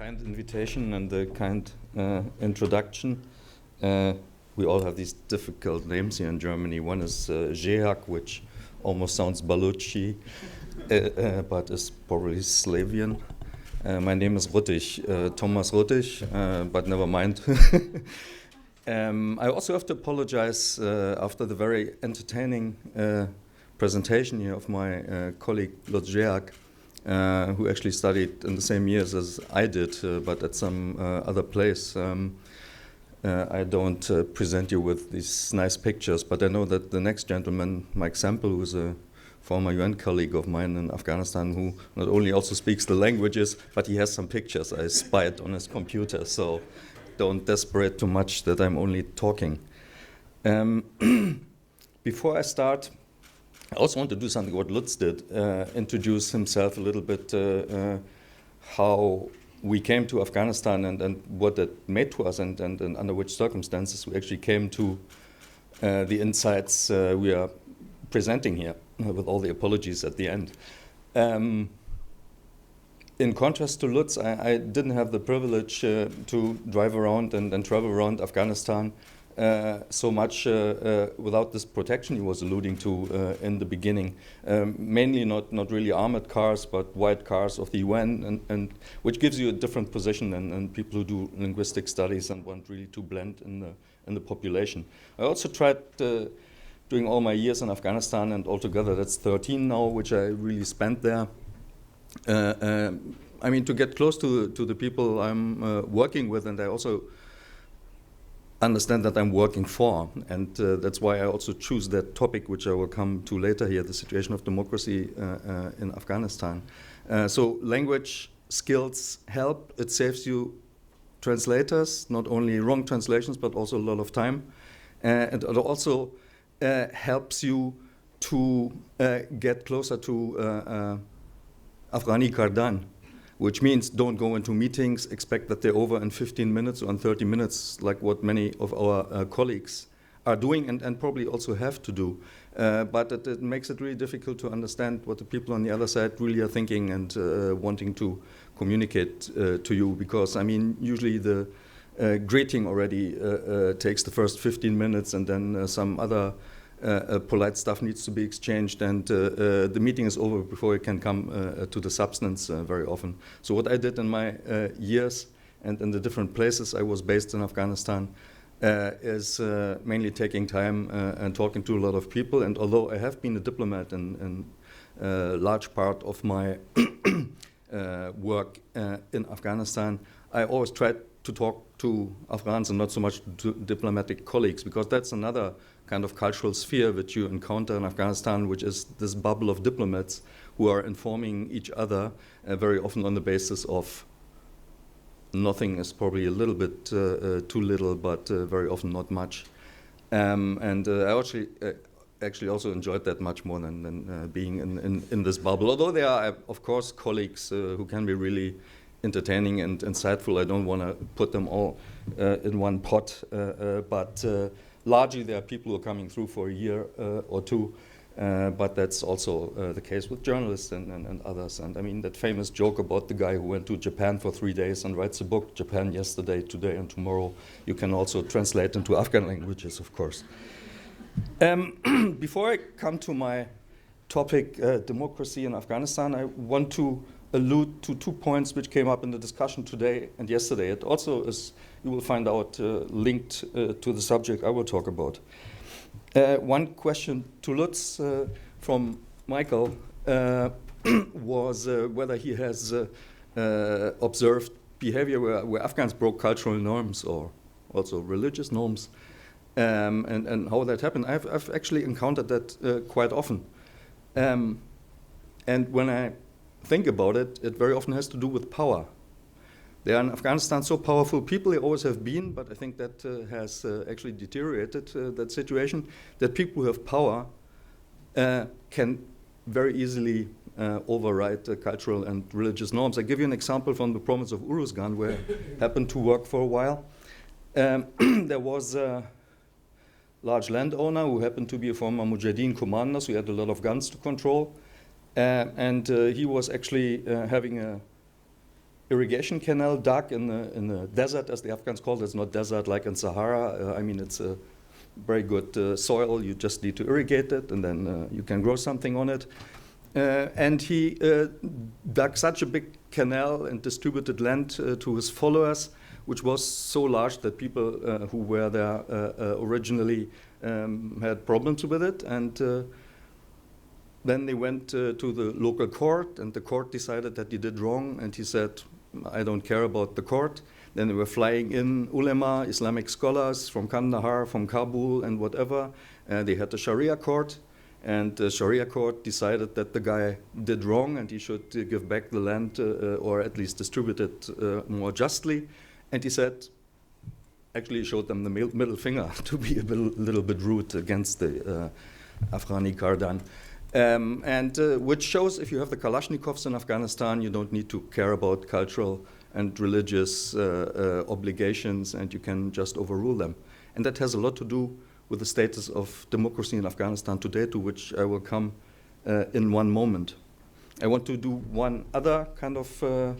kind invitation and the kind introduction. We all have these difficult names here in Germany. One is Jehak, which almost sounds Baluchi, but is probably Slavian. My name is Ruttig, Thomas Ruttig, but never mind. I also have to apologize after the very entertaining presentation here of my colleague Lutz Jehak, who actually studied in the same years as I did, but at some other place. I don't present you with these nice pictures, but I know that the next gentleman, Mike Sample, who's a former UN colleague of mine in Afghanistan, who not only also speaks the languages, but he has some pictures I spied on his computer, so don't desperate too much that I'm only talking. Before I start, I also want to do something what Lutz did, introduce himself a little bit, how we came to Afghanistan and what that made to us and under which circumstances we actually came to the insights we are presenting here, with all the apologies at the end. In contrast to Lutz, I didn't have the privilege to drive around and travel around Afghanistan so much without this protection he was alluding to in the beginning. Mainly not really armored cars, but white cars of the UN, and which gives you a different position than people who do linguistic studies and want really to blend in the population. I also tried during all my years in Afghanistan, and altogether that's 13 now, which I really spent there. I mean, to get close to the people I'm working with, and I also understand that I'm working for, and that's why I also choose that topic, which I will come to later here, the situation of democracy in Afghanistan. So language skills help. It saves you translators, not only wrong translations, but also a lot of time. And it also helps you to get closer to Afghani Kardan, which means don't go into meetings, expect that they're over in 15 minutes or in 30 minutes, like what many of our colleagues are doing and probably also have to do. But it makes it really difficult to understand what the people on the other side really are thinking and wanting to communicate to you, because, I mean, usually the greeting already takes the first 15 minutes, and then some other polite stuff needs to be exchanged, and the meeting is over before it can come to the substance very often. So what I did in my years and in the different places I was based in Afghanistan is mainly taking time and talking to a lot of people. And although I have been a diplomat in a large part of my work in Afghanistan, I always tried to talk to Afghans and not so much to diplomatic colleagues, because that's another kind of cultural sphere which you encounter in Afghanistan, which is this bubble of diplomats who are informing each other very often on the basis of nothing is probably a little bit too little, but very often not much. And I actually also enjoyed that much more than being in this bubble. Although there are, of course, colleagues who can be really entertaining and insightful. I don't want to put them all in one pot, but largely there are people who are coming through for a year or two, but that's also the case with journalists and others. And I mean, that famous joke about the guy who went to Japan for 3 days and writes a book, Japan Yesterday, Today and Tomorrow, you can also translate into Afghan languages, of course. Before I come to my topic, democracy in Afghanistan, I want to allude to 2 points which came up in the discussion today and yesterday. It also is, you will find out, linked to the subject I will talk about. One question to Lutz from Michael was whether he has observed behavior where Afghans broke cultural norms or also religious norms, and how that happened. I've actually encountered that quite often. And when I think about it, it very often has to do with power. They are in Afghanistan so powerful people, they always have been, but I think that has actually deteriorated that situation, that people who have power can very easily override cultural and religious norms. I give you an example from the province of Uruzgan, where I happened to work for a while. There was a large landowner who happened to be a former Mujahideen commander, so he had a lot of guns to control. And he was actually having a irrigation canal dug in the desert, as the Afghans call it. It's not desert like in Sahara. I mean, it's a very good soil. You just need to irrigate it, and then you can grow something on it. And he dug such a big canal and distributed land to his followers, which was so large that people who were there originally had problems with it. And then they went to the local court, and the court decided that he did wrong, and he said, I don't care about the court. Then they were flying in ulema, Islamic scholars from Kandahar, from Kabul, and whatever. They had the Sharia court, and the Sharia court decided that the guy did wrong, and he should give back the land, or at least distribute it more justly. And he said, actually he showed them the middle finger to be a little bit rude against the Afghani Kardan. Which shows if you have the Kalashnikovs in Afghanistan, you don't need to care about cultural and religious obligations, and you can just overrule them. And that has a lot to do with the status of democracy in Afghanistan today, to which I will come in one moment. I want to do one other kind of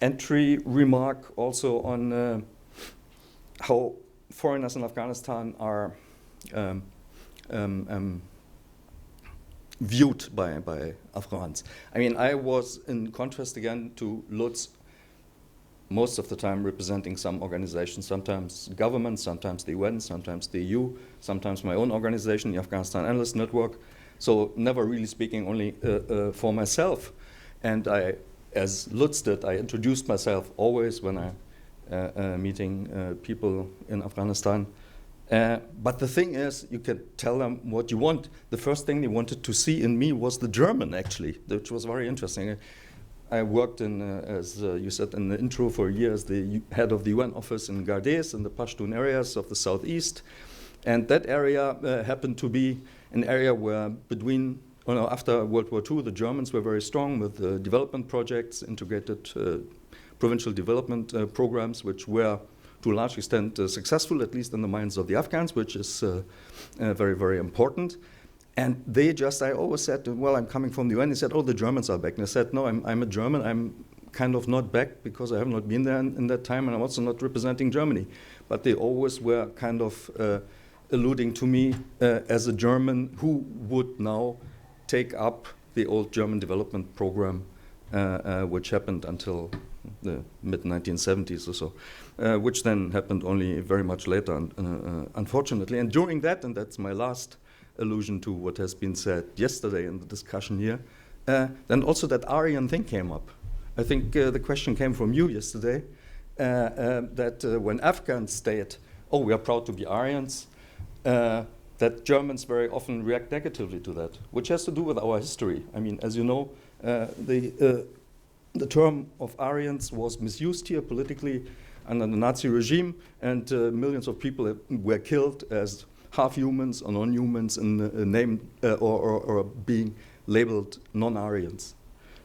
entry remark also on how foreigners in Afghanistan are viewed by Afghans. I mean, I was, in contrast again to Lutz, most of the time representing some organizations, sometimes government, sometimes the UN, sometimes the EU, sometimes my own organization, the Afghanistan Analysts Network. So never really speaking only for myself. And I, as Lutz did, I introduced myself always when I'm meeting people in Afghanistan. But the thing is, you can tell them what you want. The first thing they wanted to see in me was the German, actually, which was very interesting. I worked in, as you said in the intro, for a year as the head of the UN office in Gardez, in the Pashtun areas of the southeast. And that area happened to be an area where after World War II, the Germans were very strong with development projects, integrated provincial development programs, which were to a large extent successful, at least in the minds of the Afghans, which is very, very important. And they just, I always said, well, I'm coming from the UN. They said, oh, the Germans are back. And I said, no, I'm a German. I'm kind of not back because I have not been there in that time, and I'm also not representing Germany. But they always were kind of alluding to me as a German who would now take up the old German development program, which happened until the mid-1970s or so, which then happened only very much later, unfortunately. And during that, and that's my last allusion to what has been said yesterday in the discussion here, then also that Aryan thing came up. I think the question came from you yesterday, that when Afghans state, oh, we are proud to be Aryans, that Germans very often react negatively to that, which has to do with our history. I mean, as you know, the term of Aryans was misused here politically under the Nazi regime, and millions of people were killed as half-humans or non-humans and named or being labeled non-Aryans.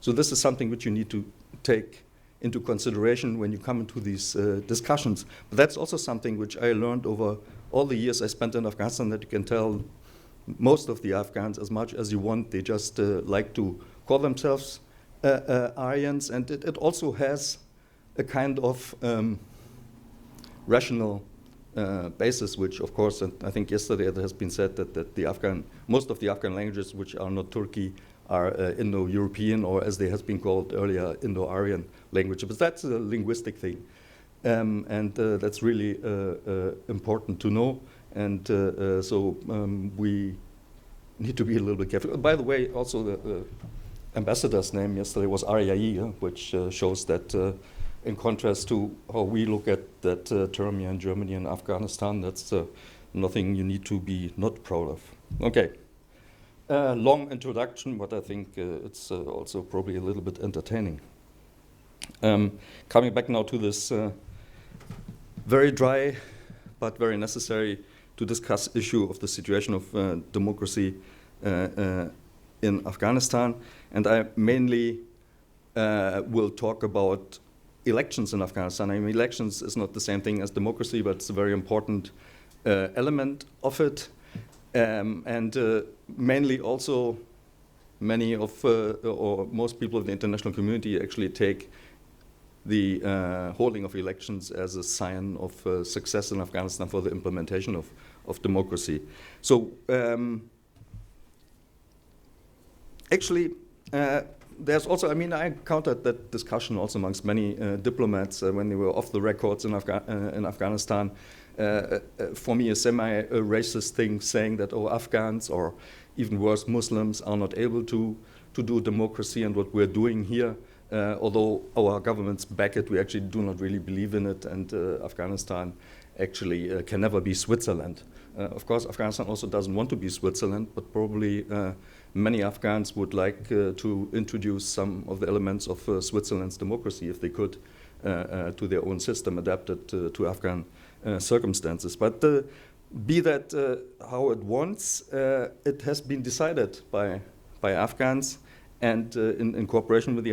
So this is something which you need to take into consideration when you come into these discussions. But that's also something which I learned over all the years I spent in Afghanistan, that you can tell most of the Afghans, as much as you want, they just like to call themselves Aryans, and it also has a kind of rational basis, which, of course, and I think yesterday it has been said that most of the Afghan languages which are not Turki are Indo-European, or as they has been called earlier, Indo-Aryan languages. But that's a linguistic thing, and that's really important to know. And so we need to be a little bit careful. By the way, also the ambassador's name yesterday was Aryai, which shows that in contrast to how we look at that term here in Germany and Afghanistan, that's nothing you need to be not proud of. Okay, long introduction, but I think it's also probably a little bit entertaining. Coming back now to this very dry but very necessary to discuss issue of the situation of democracy in Afghanistan, and I mainly will talk about elections in Afghanistan. I mean, elections is not the same thing as democracy, but it's a very important element of it. And mainly also many of, or most people of the international community actually take the holding of elections as a sign of success in Afghanistan for the implementation of democracy. So actually, there's also, I mean, I encountered that discussion also amongst many diplomats when they were off the records in Afghanistan. For me, a semi-racist thing saying that, oh, Afghans or even worse, Muslims are not able to do democracy, and what we're doing here, although our governments back it, we actually do not really believe in it, and Afghanistan actually can never be Switzerland. Of course, Afghanistan also doesn't want to be Switzerland, but probably many Afghans would like to introduce some of the elements of Switzerland's democracy, if they could, to their own system adapted to Afghan circumstances. But be that how it wants, it has been decided by Afghans, and in cooperation with the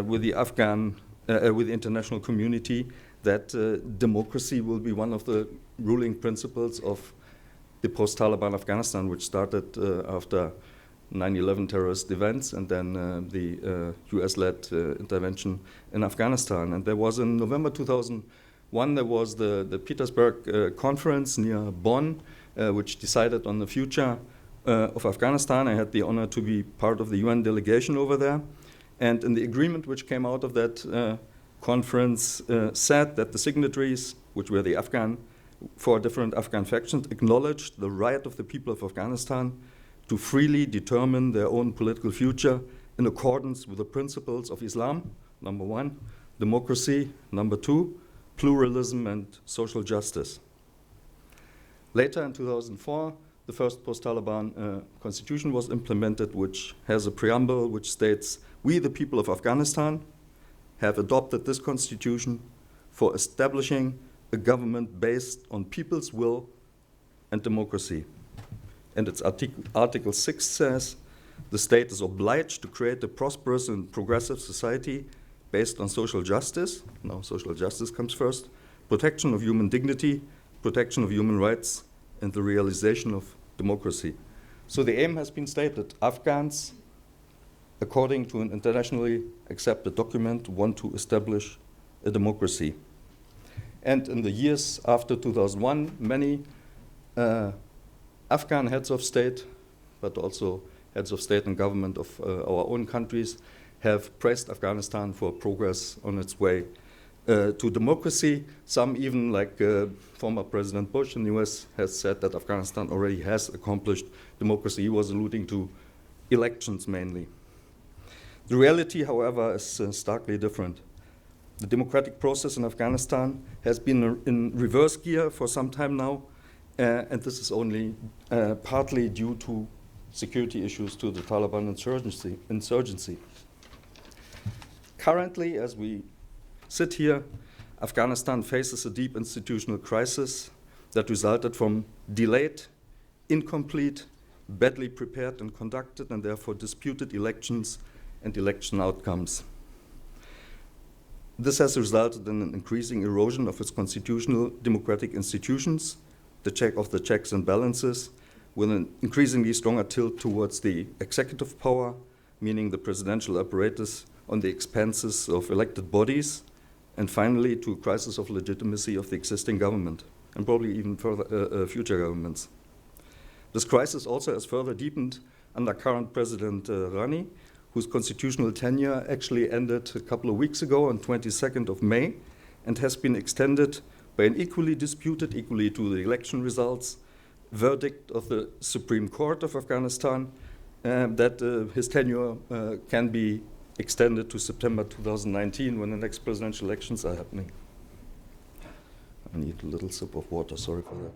with the international community, that democracy will be one of the ruling principles of the post-Taliban Afghanistan, which started after 9/11 terrorist events, and then the US-led intervention in Afghanistan. And there was in November 2001, there was the Petersburg conference near Bonn, which decided on the future of Afghanistan. I had the honor to be part of the UN delegation over there. And in the agreement which came out of that conference said that the signatories, which were the four different Afghan factions, acknowledged the right of the people of Afghanistan to freely determine their own political future in accordance with the principles of Islam, number one, democracy, number two, pluralism and social justice. Later in 2004, the first post-Taliban constitution was implemented, which has a preamble which states, "We, the people of Afghanistan, have adopted this constitution for establishing a government based on people's will and democracy." And its Article 6 says, "The state is obliged to create a prosperous and progressive society based on social justice." Now, social justice comes first. "Protection of human dignity, protection of human rights, and the realization of democracy." So the aim has been stated. Afghans, according to an internationally accepted document, want to establish a democracy. And in the years after 2001, many Afghan heads of state, but also heads of state and government of our own countries, have praised Afghanistan for progress on its way to democracy. Some even, like former President Bush in the US, has said that Afghanistan already has accomplished democracy. He was alluding to elections mainly. The reality, however, is starkly different. The democratic process in Afghanistan has been in reverse gear for some time now, and this is only partly due to security issues, to the Taliban insurgency. Currently, as we sit here, Afghanistan faces a deep institutional crisis that resulted from delayed, incomplete, badly prepared and conducted, and therefore disputed elections and election outcomes. This has resulted in an increasing erosion of its constitutional democratic institutions, the checks and balances, with an increasingly stronger tilt towards the executive power, meaning the presidential apparatus, on the expenses of elected bodies, and finally to a crisis of legitimacy of the existing government, and probably even further future governments. This crisis also has further deepened under current President Ghani, whose constitutional tenure actually ended a couple of weeks ago on 22nd of May, and has been extended by an equally disputed, equally to the election results, verdict of the Supreme Court of Afghanistan that his tenure can be extended to September 2019, when the next presidential elections are happening. I need a little sip of water, sorry for that.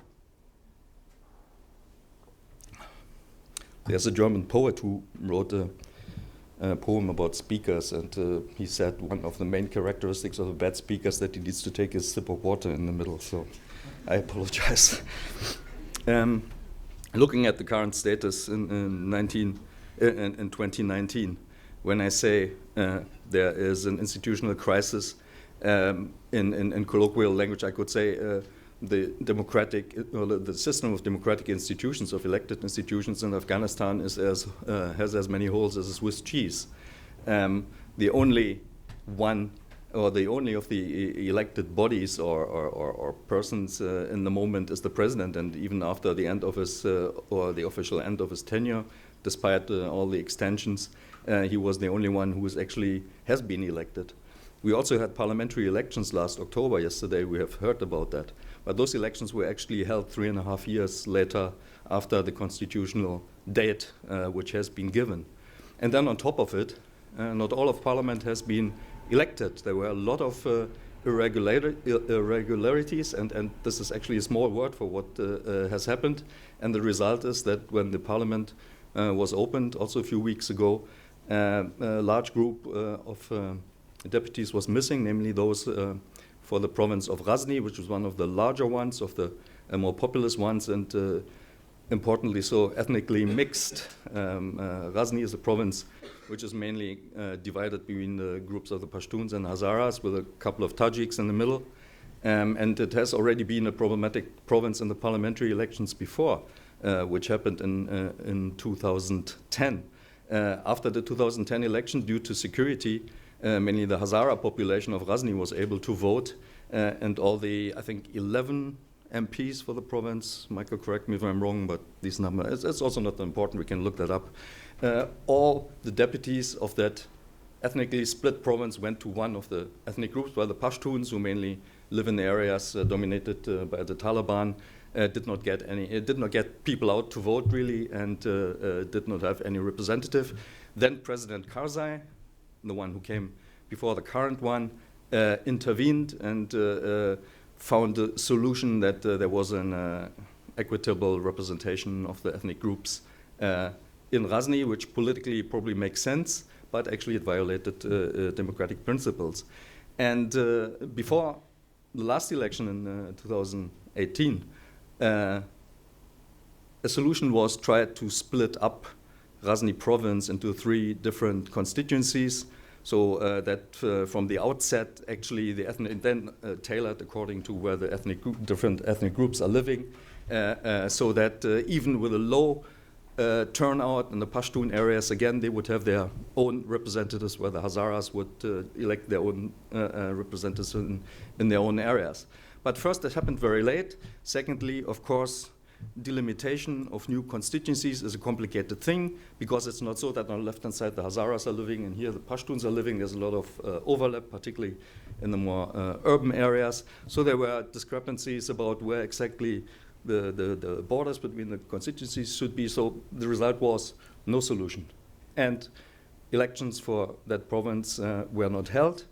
There's a German poet who wrote a poem about speakers, and he said one of the main characteristics of a bad speaker is that he needs to take a sip of water in the middle, so I apologize. Looking at the current status in 2019, when I say there is an institutional crisis, in colloquial language, I could say the system of democratic institutions, of elected institutions in Afghanistan, has as many holes as a Swiss cheese. The only one or the only of the elected bodies or persons in the moment is the president, and even after the end of his or the official end of his tenure, despite all the extensions, he was the only one who has been elected. We also had parliamentary elections last October. Yesterday we have heard about that. But those elections were actually held 3.5 years later after the constitutional date which has been given. And then on top of it, not all of parliament has been elected. There were a lot of irregularities, and this is actually a small word for what has happened. And the result is that when the parliament was opened also a few weeks ago, a large group of deputies was missing, namely those for the province of Ghazni, which was one of the larger ones, of the more populous ones, and importantly so ethnically mixed. Ghazni is a province which is mainly divided between the groups of the Pashtuns and Hazaras, with a couple of Tajiks in the middle. And it has already been a problematic province in the parliamentary elections before, which happened in 2010. After the 2010 election, due to security, mainly the Hazara population of Ghazni was able to vote, and all the, I think, 11 MPs for the province, Michael, correct me if I'm wrong, but these numbers, it's also not important, we can look that up. All the deputies of that ethnically split province went to one of the ethnic groups, while the Pashtuns, who mainly live in the areas dominated by the Taliban, did not get people out to vote really, and did not have any representative. Then President Karzai, the one who came before the current one, intervened and found a solution that there was an equitable representation of the ethnic groups in Ghazni, which politically probably makes sense, but actually it violated democratic principles. And before the last election in 2018, a solution was tried to split up Ghazni province into 3 different constituencies, so that from the outset, actually, the ethnic, then tailored according to where the different ethnic groups are living, so that even with a low turnout in the Pashtun areas, again, they would have their own representatives, where the Hazaras would elect their own representatives in their own areas. But first, that happened very late. Secondly, of course, delimitation of new constituencies is a complicated thing, because it's not so that on the left-hand side the Hazaras are living and here the Pashtuns are living. There's a lot of overlap, particularly in the more urban areas. So there were discrepancies about where exactly the borders between the constituencies should be. So the result was no solution. And elections for that province were not held.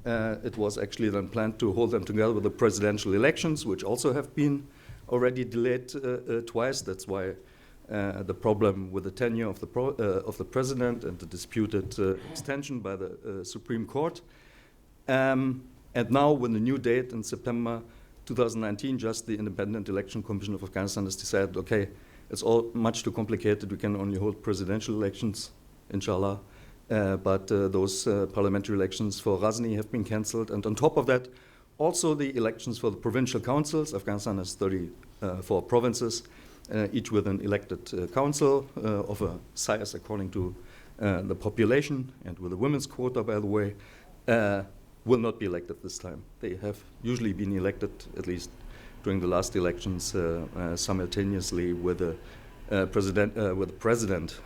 It was actually then planned to hold them together with the presidential elections, which also have been already delayed twice. That's why the problem with the tenure of the president and the disputed extension by the Supreme Court. And now, with the new date in September 2019, just the Independent Election Commission of Afghanistan has decided, okay, it's all much too complicated. We can only hold presidential elections, inshallah. But those parliamentary elections for Ghazni have been cancelled. And on top of that, also the elections for the provincial councils. Afghanistan has 34 provinces, each with an elected council of a size according to the population, and with a women's quota, by the way, will not be elected this time. They have usually been elected, at least during the last elections, simultaneously with the president.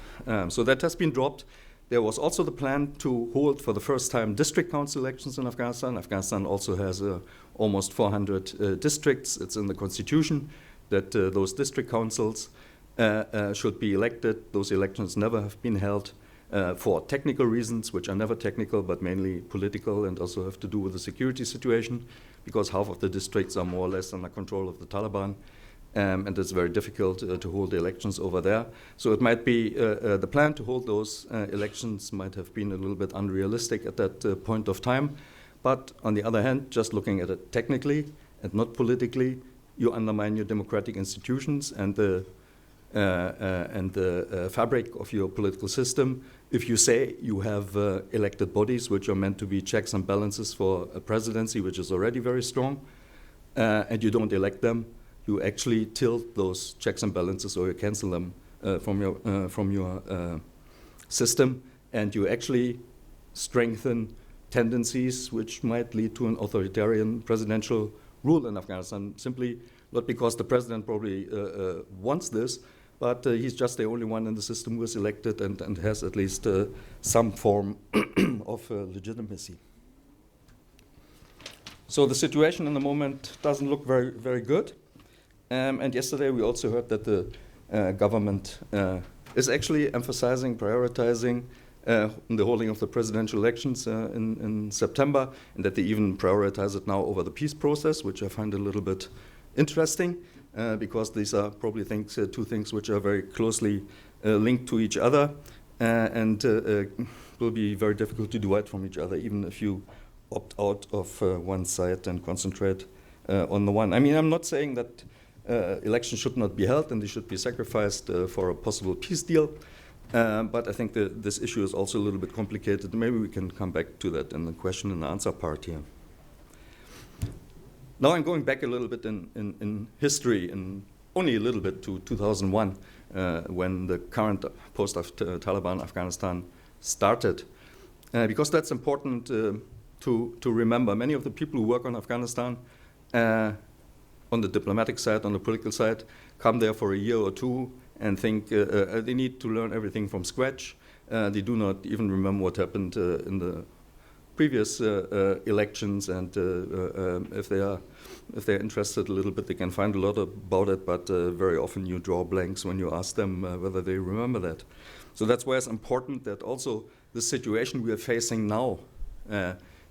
So that has been dropped. There was also the plan to hold for the first time district council elections in Afghanistan. Afghanistan also has almost 400 districts. It's in the constitution that those district councils should be elected. Those elections never have been held for technical reasons, which are never technical, but mainly political, and also have to do with the security situation, because half of the districts are more or less under control of the Taliban. And it's very difficult to hold the elections over there. So it might be the plan to hold those elections might have been a little bit unrealistic at that point of time. But on the other hand, just looking at it technically and not politically, you undermine your democratic institutions and the fabric of your political system. If you say you have elected bodies which are meant to be checks and balances for a presidency, which is already very strong, and you don't elect them, you actually tilt those checks and balances, or you cancel them from your system, and you actually strengthen tendencies which might lead to an authoritarian presidential rule in Afghanistan, simply not because the president probably wants this, but he's just the only one in the system who is elected and has at least some form of legitimacy. So the situation in the moment doesn't look very, very good. And yesterday we also heard that the government is actually emphasizing, prioritizing the holding of the presidential elections in September, and that they even prioritize it now over the peace process, which I find a little bit interesting, because these are probably two things which are very closely linked to each other, and will be very difficult to divide from each other, even if you opt out of one side and concentrate on the one. I mean, I'm not saying that elections should not be held and they should be sacrificed for a possible peace deal, but I think this issue is also a little bit complicated. Maybe we can come back to that in the question and answer part here. Now I'm going back a little bit in history, and only a little bit to 2001, when the current post-Taliban Afghanistan started, because that's important to remember. Many of the people who work on Afghanistan, on the diplomatic side, on the political side, come there for a year or two and think they need to learn everything from scratch. They do not even remember what happened in the previous elections, and if they're interested a little bit, they can find a lot about it, but very often you draw blanks when you ask them whether they remember that. So that's why it's important that also the situation we are facing now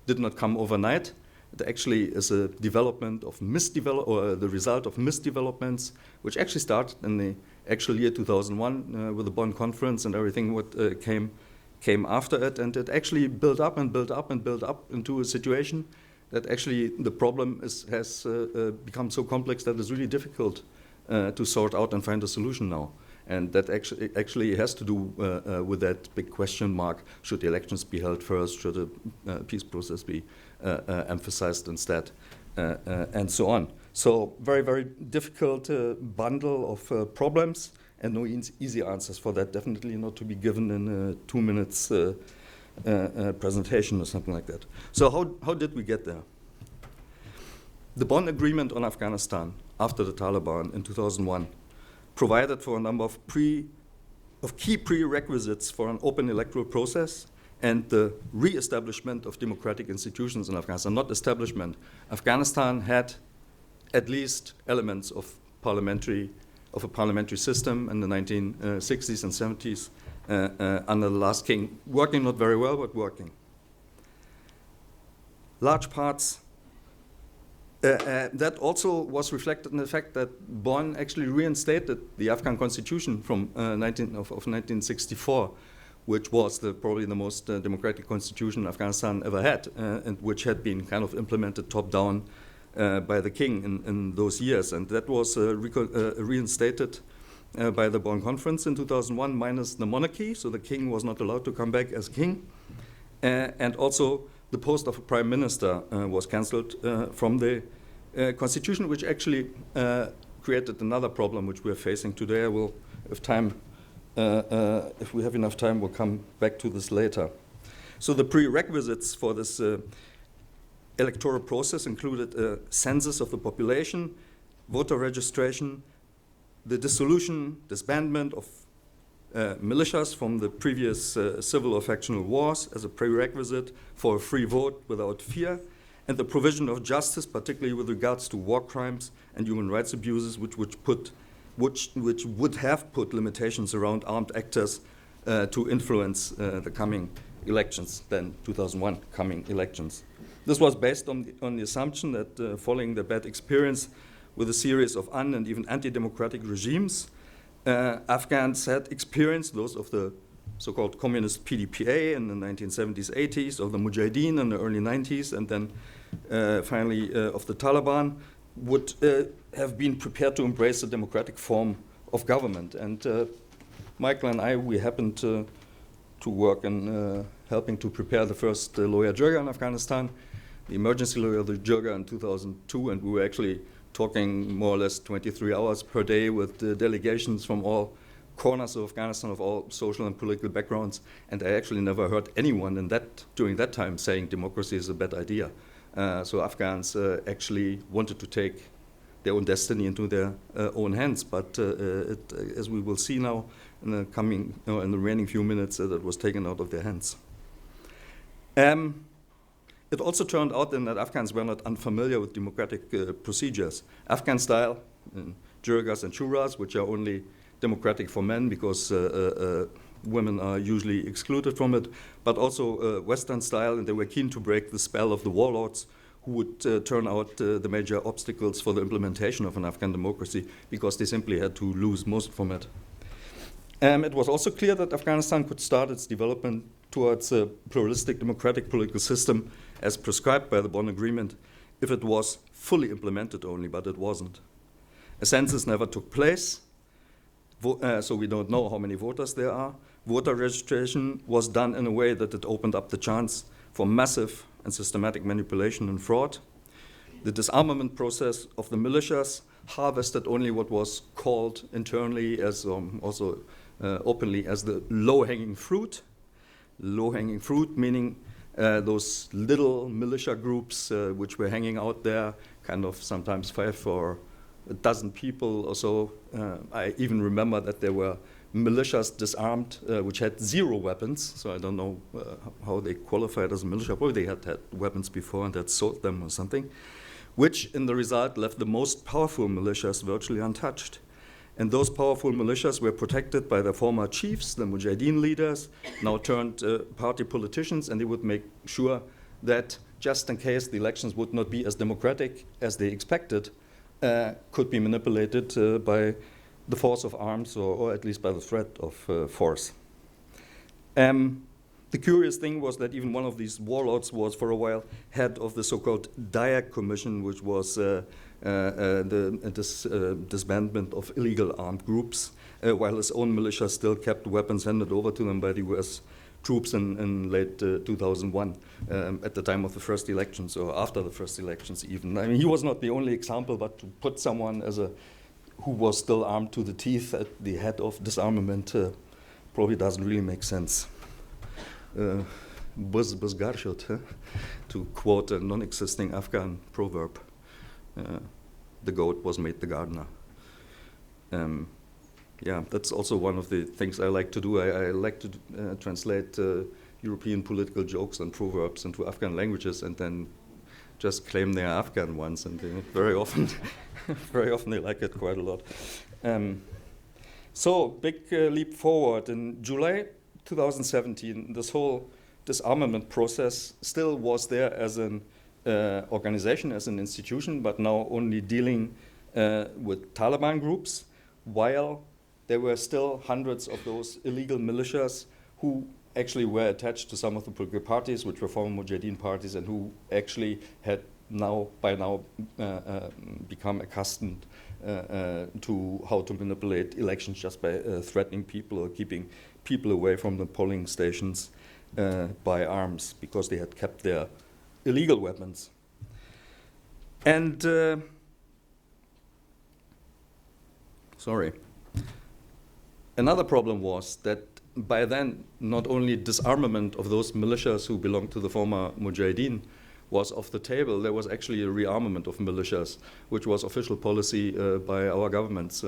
did not come overnight. It actually is a development of the result of misdevelopments, which actually started in the actual year 2001 with the Bonn Conference and everything what came after it, and it actually built up and built up and built up into a situation that actually the problem has become so complex that it's really difficult to sort out and find a solution now. And that actually has to do with that big question mark: should the elections be held first? Should the peace process be emphasized instead? And so on. So very, very difficult bundle of problems, and no easy answers for that. Definitely not to be given in a 2 minutes presentation or something like that. So how did we get there? The Bonn Agreement on Afghanistan after the Taliban in 2001 provided for a number of key prerequisites for an open electoral process and the re-establishment of democratic institutions in Afghanistan, not establishment. Afghanistan had at least elements of a parliamentary system in the 1960s and 70s under the last king, working not very well, but working. Large parts. That also was reflected in the fact that Bonn actually reinstated the Afghan constitution from 1964, which was probably the most democratic constitution Afghanistan ever had, and which had been kind of implemented top-down by the king in those years. And that was reinstated by the Bonn Conference in 2001, minus the monarchy, so the king was not allowed to come back as king. And also the post of a prime minister was cancelled from the constitution, which actually created another problem which we're facing today. I will, if we have enough time, we'll come back to this later. So the prerequisites for this electoral process included a census of the population, voter registration, the disbandment of militias from the previous civil or factional wars as a prerequisite for a free vote without fear, and the provision of justice, particularly with regards to war crimes and human rights abuses, which would have put limitations around armed actors to influence the coming elections, then 2001 coming elections. This was based on the assumption that following the bad experience with a series of and even anti-democratic regimes, Afghans had experienced, those of the so-called communist PDPA in the 1970s, 80s, of the Mujahideen in the early 90s, and then finally of the Taliban, would have been prepared to embrace a democratic form of government. And Michael and I, we happened to work in helping to prepare the first lawyer jirga in Afghanistan, the emergency lawyer jirga in 2002, and we were actually talking more or less 23 hours per day with delegations from all corners of Afghanistan of all social and political backgrounds, and I actually never heard anyone during that time saying democracy is a bad idea. So Afghans actually wanted to take their own destiny into their own hands, but as we will see now in the remaining few minutes, that was taken out of their hands. It also turned out then that Afghans were not unfamiliar with democratic procedures. Afghan style, jirgas and shuras, which are only democratic for men because women are usually excluded from it, but also Western style, and they were keen to break the spell of the warlords who would turn out the major obstacles for the implementation of an Afghan democracy because they simply had to lose most from it. It was also clear that Afghanistan could start its development towards a pluralistic democratic political system as prescribed by the Bonn Agreement if it was fully implemented only, but it wasn't. A census never took place, so we don't know how many voters there are. Voter registration was done in a way that it opened up the chance for massive and systematic manipulation and fraud. The disarmament process of the militias harvested only what was called internally as also openly as the low-hanging fruit. Low-hanging fruit meaning those little militia groups which were hanging out there, kind of sometimes 5 or a dozen people or so. I even remember that there were militias disarmed which had 0 weapons, so I don't know how they qualified as a militia. Probably they had weapons before and had sold them or something, which in the result left the most powerful militias virtually untouched. And those powerful militias were protected by their former chiefs, the Mujahideen leaders, now turned party politicians, and they would make sure that just in case the elections would not be as democratic as they expected, could be manipulated by the force of arms or at least by the threat of force. The curious thing was that even one of these warlords was for a while head of the so-called Dayak Commission, which was disbandment of illegal armed groups, while his own militia still kept weapons handed over to them by the US troops in late 2001, at the time of the first elections, or after the first elections even. I mean, he was not the only example, but to put someone who was still armed to the teeth at the head of disarmament probably doesn't really make sense. Buz garshot, to quote a non-existing Afghan proverb. The goat was made the gardener. Yeah, that's also one of the things I like to do. I like to translate European political jokes and proverbs into Afghan languages and then just claim they are Afghan ones. And very often they like it quite a lot. So, big leap forward. In July 2017, this whole disarmament process still was there as an organization, as an institution, but now only dealing with Taliban groups, while there were still hundreds of those illegal militias who actually were attached to some of the political parties, which were former Mujahideen parties, and who actually had by now become accustomed to how to manipulate elections just by threatening people or keeping people away from the polling stations by arms because they had kept their illegal weapons. And another problem was that by then not only disarmament of those militias who belonged to the former Mujahideen was off the table, there was actually a rearmament of militias, which was official policy by our governments,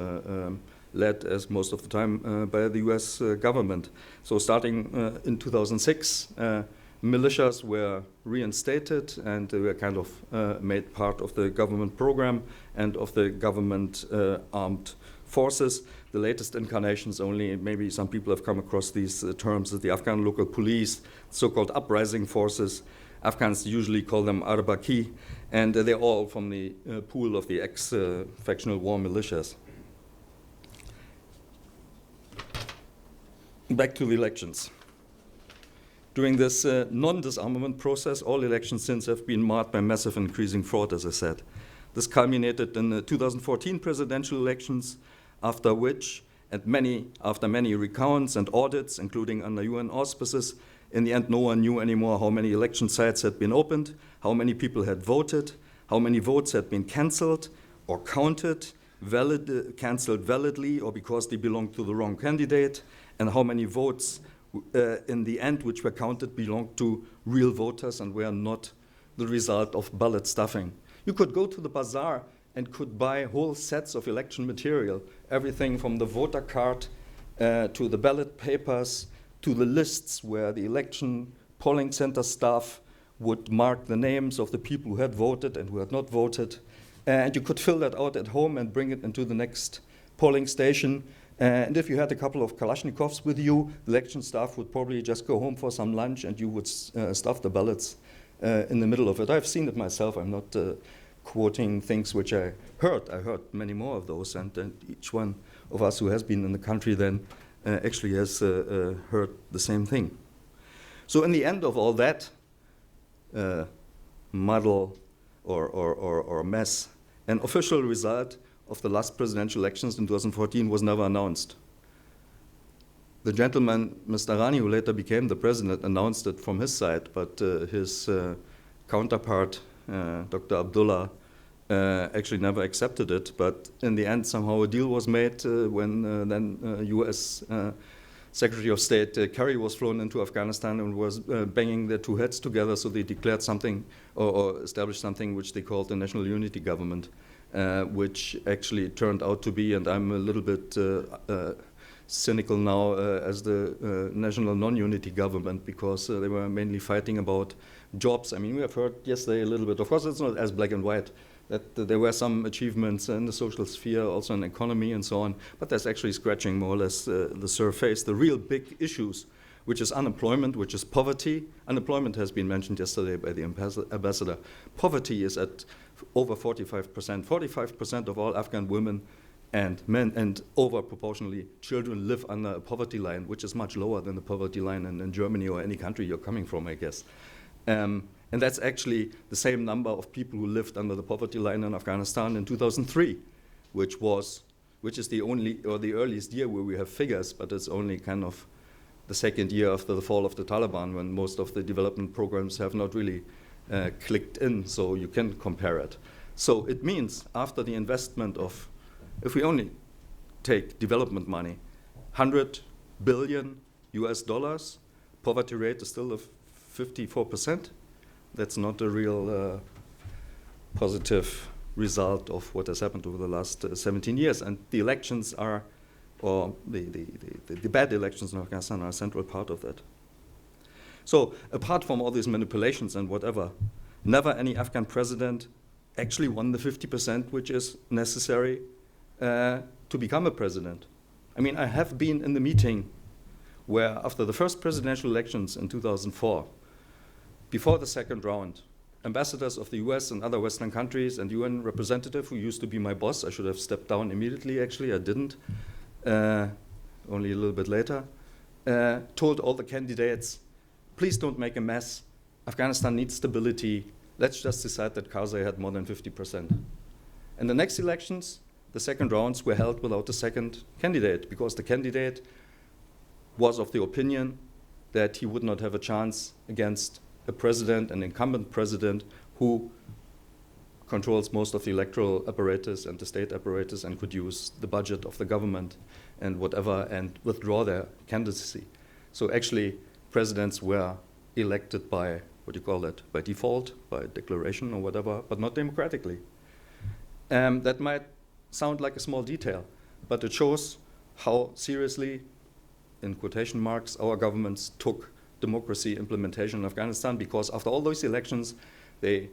led as most of the time by the US government. So starting in 2006, militias were reinstated and they were kind of made part of the government program and of the government armed forces. The latest incarnations only, maybe some people have come across these terms, the Afghan local police, so-called uprising forces. Afghans usually call them Arbaki, and they're all from the pool of the ex-factional war militias. Back to the elections. During this non-disarmament process, all elections since have been marred by massive increasing fraud, as I said. This culminated in the 2014 presidential elections, after which, after many recounts and audits, including under UN auspices, in the end no one knew anymore how many election sites had been opened, how many people had voted, how many votes had been cancelled or counted, cancelled validly or because they belonged to the wrong candidate, and how many votes in the end, which were counted, belonged to real voters and were not the result of ballot stuffing. You could go to the bazaar and could buy whole sets of election material, everything from the voter card to the ballot papers to the lists where the election polling center staff would mark the names of the people who had voted and who had not voted. And you could fill that out at home and bring it into the next polling station. And if you had a couple of Kalashnikovs with you, the election staff would probably just go home for some lunch and you would stuff the ballots in the middle of it. I've seen it myself. I'm not quoting things which I heard. I heard many more of those, and each one of us who has been in the country then actually has heard the same thing. So in the end of all that muddle or mess, an official result of the last presidential elections in 2014 was never announced. The gentleman, Mr. Rani, who later became the president, announced it from his side, but his counterpart, Dr. Abdullah, actually never accepted it. But in the end, somehow a deal was made when then U.S. Secretary of State Kerry was flown into Afghanistan and was banging their two heads together, so they declared something or established something which they called the National Unity Government, which actually turned out to be, and I'm a little bit cynical now, as the National Non-Unity Government, because they were mainly fighting about jobs. I mean, we have heard yesterday a little bit, of course it's not as black and white, that there were some achievements in the social sphere, also in economy and so on, but that's actually scratching more or less the surface. The real big issues, which is unemployment, which is poverty. Unemployment has been mentioned yesterday by the ambassador. Poverty is at over 45%. 45% of all Afghan women and men, and over proportionally children, live under a poverty line, which is much lower than the poverty line in Germany or any country you're coming from, I guess. And that's actually the same number of people who lived under the poverty line in Afghanistan in 2003, which is the only or the earliest year where we have figures, but it's only kind of the second year after the fall of the Taliban, when most of the development programs have not really clicked in, so you can compare it. So it means after the investment of, if we only take development money, 100 billion US dollars, poverty rate is still of 54%. That's not a real positive result of what has happened over the last 17 years. And the elections are, or the bad elections in Afghanistan are a central part of that. So apart from all these manipulations and whatever, never any Afghan president actually won the 50% which is necessary to become a president. I mean, I have been in the meeting where after the first presidential elections in 2004, before the second round, ambassadors of the US and other Western countries and UN representative who used to be my boss, I should have stepped down immediately actually, I didn't, only a little bit later, told all the candidates, please don't make a mess, Afghanistan needs stability, let's just decide that Karzai had more than 50%. And the next elections, the second rounds were held without a second candidate, because the candidate was of the opinion that he would not have a chance against a president, an incumbent president, who controls most of the electoral apparatus and the state apparatus and could use the budget of the government and whatever and withdraw their candidacy. So actually, presidents were elected by, what do you call that, by default, by declaration or whatever, but not democratically. That might sound like a small detail, but it shows how seriously, in quotation marks, our governments took democracy implementation in Afghanistan, because after all those elections, they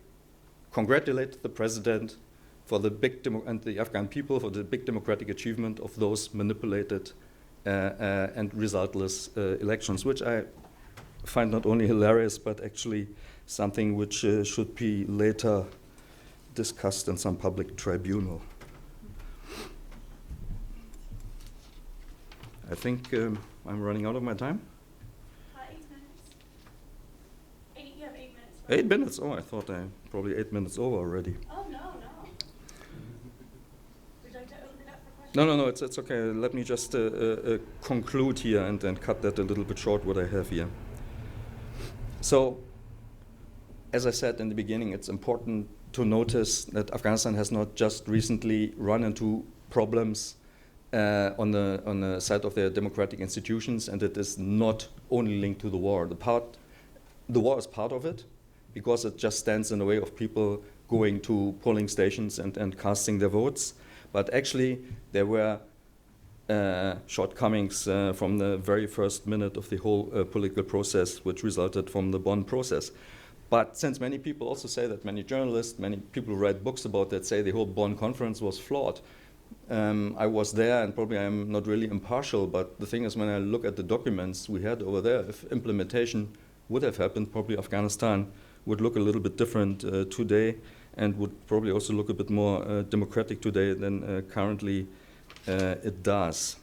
congratulated the president for the big and the Afghan people for the big democratic achievement of those manipulated and resultless elections, which I find not only hilarious, but actually something which should be later discussed in some public tribunal. I think I'm running out of my time. 8 minutes? Oh, I thought I probably 8 minutes over already. Oh, no. Would you like to open it up for questions? No, it's okay. Let me just conclude here and then cut that a little bit short, what I have here. So, as I said in the beginning, it's important to notice that Afghanistan has not just recently run into problems on the side of their democratic institutions, and it is not only linked to the war. The war is part of it, because it just stands in the way of people going to polling stations and casting their votes. But actually, there were shortcomings from the very first minute of the whole political process, which resulted from the Bonn process. But since many people also say that, many journalists, many people who write books about that, say the whole Bonn conference was flawed. I was there, and probably I'm not really impartial, but the thing is, when I look at the documents we had over there, if implementation would have happened, probably Afghanistan would look a little bit different today, and would probably also look a bit more democratic today than currently it does.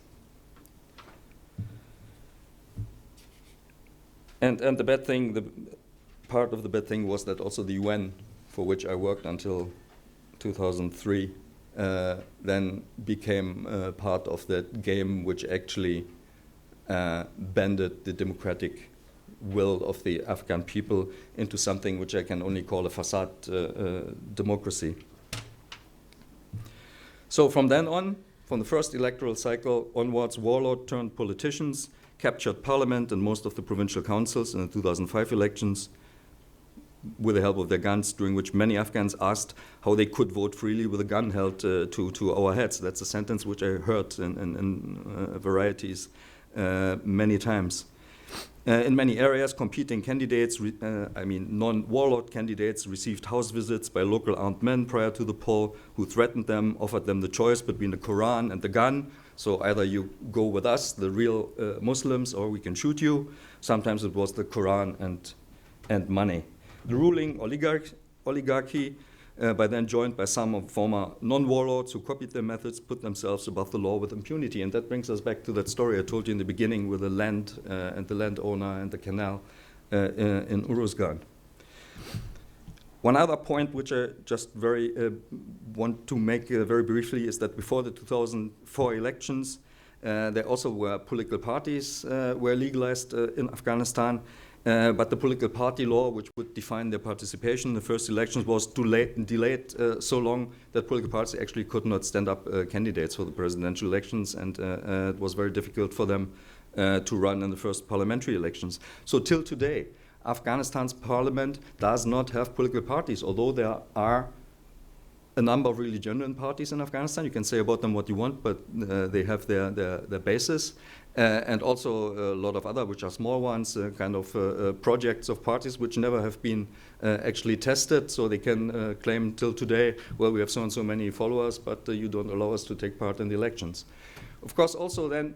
And the bad thing, part of the bad thing was that also the UN, for which I worked until 2003, then became part of that game, which actually bended the democratic will of the Afghan people into something which I can only call a facade democracy. So from then on, from the first electoral cycle onwards, warlord turned politicians captured parliament and most of the provincial councils in the 2005 elections with the help of their guns, during which many Afghans asked how they could vote freely with a gun held to our heads. That's a sentence which I heard in varieties many times. In many areas, competing candidates, non-warlord candidates, received house visits by local armed men prior to the poll, who threatened them, offered them the choice between the Quran and the gun. So either you go with us, the real Muslims, or we can shoot you. Sometimes it was the Quran and money. The ruling oligarchy, by then joined by some of former non-warlords who copied their methods, put themselves above the law with impunity. And that brings us back to that story I told you in the beginning with the land and the landowner and the canal in Uruzgan. One other point which I just want to make very briefly is that before the 2004 elections, there also were political parties were legalized in Afghanistan. But the political party law, which would define their participation in the first elections, was delayed so long that political parties actually could not stand up candidates for the presidential elections, and it was very difficult for them to run in the first parliamentary elections. So till today, Afghanistan's parliament does not have political parties, although there are a number of really genuine parties in Afghanistan. You can say about them what you want, but they have their basis. And also a lot of other, which are small ones, projects of parties which never have been actually tested. So they can claim till today, well, we have so and so many followers, but you don't allow us to take part in the elections. Of course, also then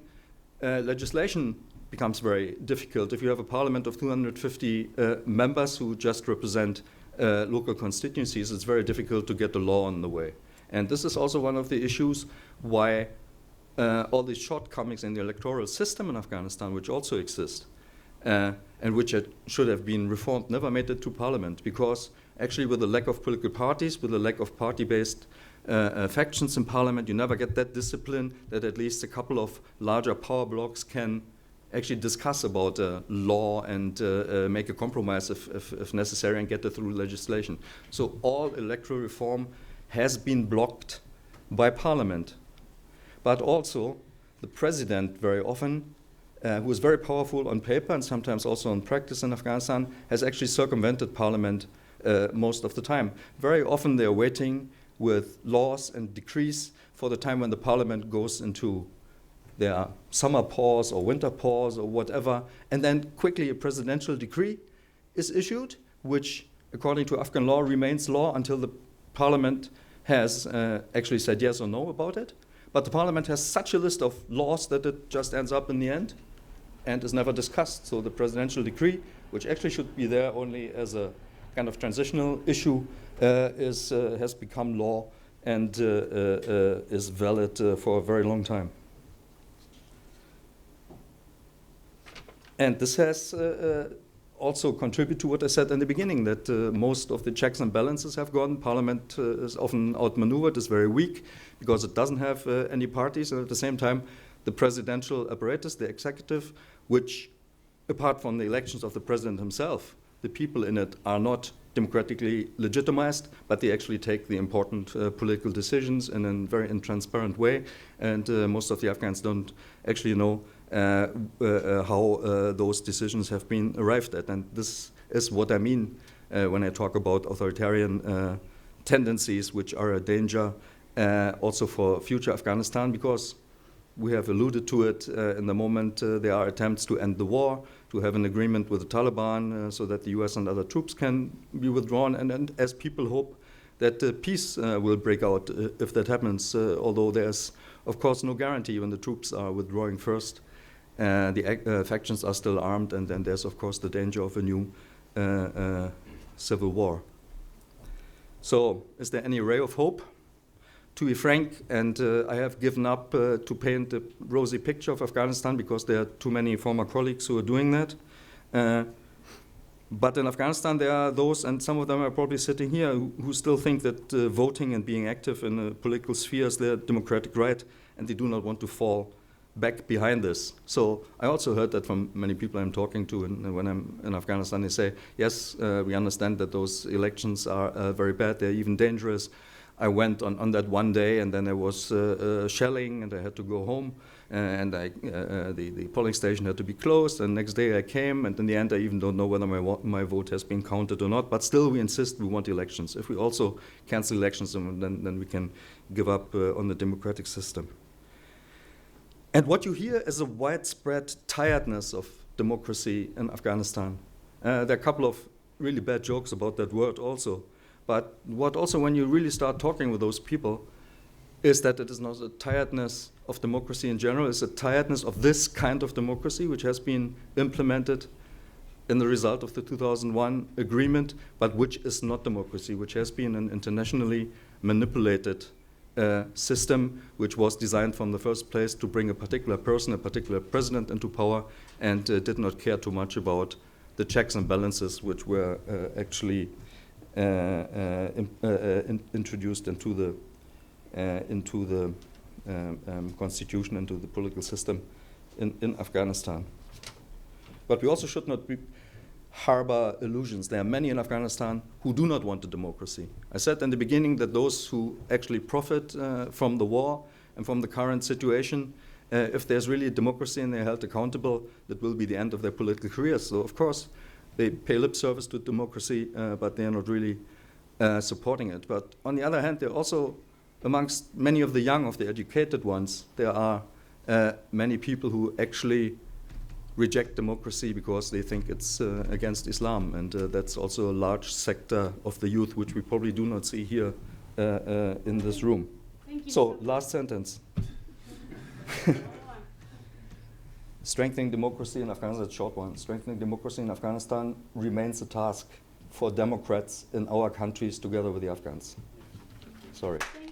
legislation becomes very difficult. If you have a parliament of 250 members who just represent local constituencies, it's very difficult to get the law on the way. And this is also one of the issues why all these shortcomings in the electoral system in Afghanistan, which also exist, and which should have been reformed, never made it to parliament, because actually with the lack of political parties, with the lack of party-based factions in parliament, you never get that discipline that at least a couple of larger power blocks can actually discuss about law and make a compromise if necessary and get it through legislation. So all electoral reform has been blocked by parliament. But also the president very often, who is very powerful on paper and sometimes also in practice in Afghanistan, has actually circumvented parliament most of the time. Very often they are waiting with laws and decrees for the time when the parliament goes into their summer pause or winter pause or whatever, and then quickly a presidential decree is issued, which according to Afghan law remains law until the parliament has actually said yes or no about it. But the parliament has such a list of laws that it just ends up in the end and is never discussed. So the presidential decree, which actually should be there only as a kind of transitional issue, has become law and is valid for a very long time. And this has also contributed to what I said in the beginning, that most of the checks and balances have gone. Parliament is often outmaneuvered, is very weak, because it doesn't have any parties. And at the same time, the presidential apparatus, the executive, which, apart from the elections of the president himself, the people in it are not democratically legitimized, but they actually take the important political decisions in a very intransparent way, and most of the Afghans don't actually know how those decisions have been arrived at. And this is what I mean when I talk about authoritarian tendencies, which are a danger also for future Afghanistan, because we have alluded to it in the moment there are attempts to end the war, to have an agreement with the Taliban so that the US and other troops can be withdrawn, and as people hope that peace will break out if that happens, although there's of course no guarantee when the troops are withdrawing first. The factions are still armed, and then there's of course the danger of a new civil war. So is there any ray of hope? To be frank, and I have given up to paint a rosy picture of Afghanistan because there are too many former colleagues who are doing that. But in Afghanistan there are those, and some of them are probably sitting here, who still think that voting and being active in a political sphere is their democratic right, and they do not want to fall back behind this. So I also heard that from many people I'm talking to, and when I'm in Afghanistan they say, yes, we understand that those elections are very bad, they're even dangerous. I went on that one day, and then there was shelling, and I had to go home, and the polling station had to be closed, and next day I came, and in the end I even don't know whether my vote has been counted or not, but still we insist we want elections. If we also cancel elections, then we can give up on the democratic system. And what you hear is a widespread tiredness of democracy in Afghanistan. There are a couple of really bad jokes about that word also. But what also, when you really start talking with those people, is that it is not a tiredness of democracy in general, it's a tiredness of this kind of democracy, which has been implemented in the result of the 2001 agreement, but which is not democracy, which has been an internationally manipulated system, which was designed from the first place to bring a particular person, a particular president into power, and did not care too much about the checks and balances which were actually introduced into the constitution, into the political system in Afghanistan. But we also should not harbor illusions. There are many in Afghanistan who do not want a democracy. I said in the beginning that those who actually profit from the war and from the current situation, if there's really a democracy and they're held accountable, that will be the end of their political careers. So of course, they pay lip service to democracy, but they are not really supporting it. But on the other hand, there are also, amongst many of the young, of the educated ones, there are many people who actually reject democracy because they think it's against Islam. And that's also a large sector of the youth, which we probably do not see here in this room. Thank you So, much. last sentence. Strengthening democracy in Afghanistan, a short one. Strengthening democracy in Afghanistan remains a task for Democrats in our countries together with the Afghans. Sorry. Thank you.